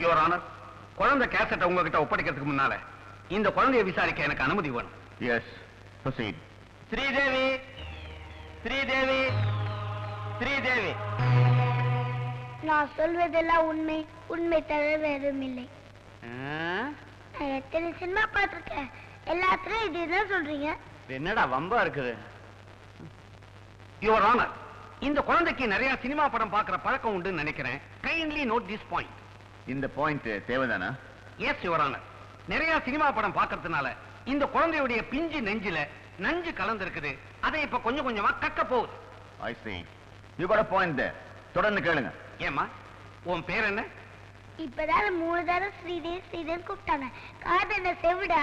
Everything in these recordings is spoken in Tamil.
யுவர் ஆனர், குழந்தை கேசட்டை உங்ககிட்ட ஒப்படைக்கிறதுக்கு முன்னால இந்த குழந்தையை விசாரிக்க எனக்கு அனுமதி வேணும். Yes, proceed. ஸ்ரீதேவி, ஸ்ரீதேவி, ஸ்ரீதேவி. நான் சொல்வதெல்லாம் உண்மை, உண்மை தவிர வேறும் இல்லை. நான் எத்தனை சினிமா பார்த்திருக்கேன், எல்லாத்துலயும் இதுதான் சொல்றீங்க. என்னடா வம்பா இருக்குது? யுவர் ஆனர், இந்த குழந்தைக்கு நிறைய சினிமா படம் பார்க்கிற பழக்கம் உண்டுன்னு நினைக்கிறேன். Kindly note this point. இந்த பாயிண்ட் தேவைதானா? எஸ் யுவர் ஆனர், நிறைய சினிமா படம் பார்க்கறதுனால இந்த குழந்தையுடைய பிஞ்சு நெஞ்சில நஞ்சு கலந்திருக்குது. அதை இப்ப கொஞ்சம் கொஞ்சமா கக்க போகுது. I see. You got a point there. தொடர்ந்து கேளுங்க. ஏமா, உன் பேர் என்ன? இப்பதான் 3 தடவை ஸ்ரீதேவி ஸ்ரீதேவி கூப்பிட்டாங்க. காது என்ன செவிடா?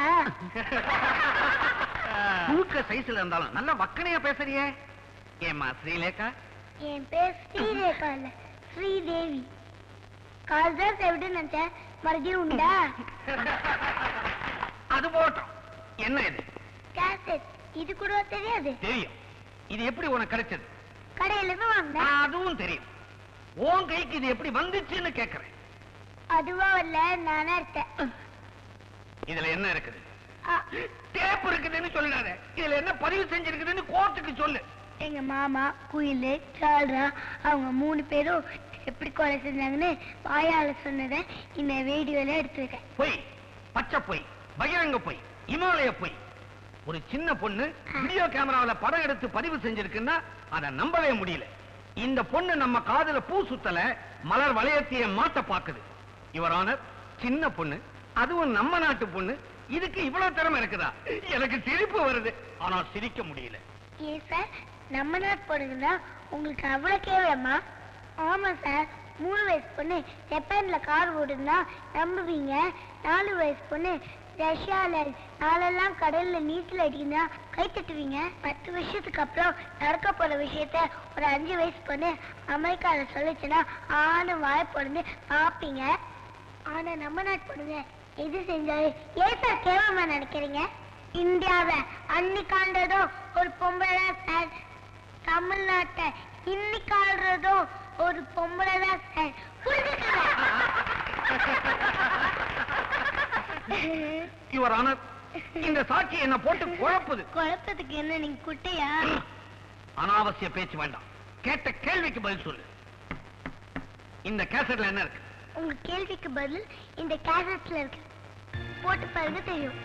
தூக்க சைஸ்ல இருந்தாலும் நல்ல வக்கனையா பேசுறியே. ஏமா ஸ்ரீலேகா? என் பேர் ஸ்ரீலேகா இல்ல, ஸ்ரீதேவி. காதுதான் செவிடுன்னு நினைச்சேன், மறுபடியும் உண்டா? அது போட்டோம். என்ன இது? கேசட். இது கூட தெரியாது? தெரியும். இது எப்படி உனக்கு கிடைச்சது? கடையில இருந்து வாங்கினேன். அதுவும் தெரியும். உன் கைக்கு இது எப்படி வந்துச்சுன்னு கேக்குறேன். அதுவா இல்ல, நானா இருக்கேன். இதுல என்ன இருக்குது? டேப் இருக்குதுன்னு சொல்லாத. இதுல என்ன பதிவு செஞ்சிருக்குதுன்னு கோர்ட்டுக்கு சொல்லு. எங்க மாமா, குயிலு, சால்ரா அவங்க 3 பேரும் எப்படி கொலை செஞ்சாங்கன்னு வாயால சொன்னதை இந்த வீடியோல எடுத்துருக்கேன். பொய், பச்சை பொய், பகிரங்க பொய், இமாலய பொய். ஒரு சின்ன பொண்ணு வீடியோ கேமராவில படம் எடுத்து பதிவு செஞ்சிருக்குன்னா அதை நம்பவே முடியல. இந்த பொண்ணு நம்ம காதுல பூ சுத்தல, மலர் வளையத்தைய மாட்ட பாக்குது. யுவர் ஆனர், சின்ன பொண்ணு, அதுவும் நம்ம நாட்டு பொண்ணு, இதுக்கு இவ்வளவு திறமை இருக்குதா? எனக்கு சிரிப்பு வருது, ஆனா சிரிக்க முடியல. ஏன் சார், நம்ம நாட்டு பொண்ணுங்கன்னா உங்களுக்கு அவ்வளவு கேவலமா? ஆமா சார், 3 வயசு பொண்ணு ஜப்பான்ல கார் ஓடுனா நம்புவீங்க. 4 வயசு பொண்ணு ரஷ்யால நாளெல்லாம் கடல்ல நீச்சல் அடிக்குன்னா கை தட்டுவீங்க. 10 வருஷத்துக்கு அப்புறம் நடக்க போற விஷயத்த ஒரு 5 வயசு பொண்ணு அமெரிக்கால சொல்லிச்சுன்னா ஆணு வாய் பொண்ணு பாப்பீங்க. ஆனா நம்ம நாட்டு பொண்ணுங்க எது செஞ்சாலும் ஏன் சார் கேவலமா நினைக்கிறீங்க? இந்தியாவை அன்னைக்காண்டதும் ஒரு பொம்பளை தான் சார், தமிழ்நாட்டை இன்னைக்காடுறதும் ஒரு பொம்பளை தான் சார். யுவர் ஆனர், இந்த சாட்சி என்ன போட்டு குழப்புது. குழப்பத்துக்கு என்ன, நீங்க குட்டையா? அனாவசிய பேச்சு வேண்டாம். கேட்ட கேள்விக்கு பதில் சொல்லு. இந்த கேசட்ல என்ன இருக்கு? உங்க கேள்விக்கு பதில் இந்த கேசட்ல இருக்கு. போட்டு பாருங்க தெரியும்.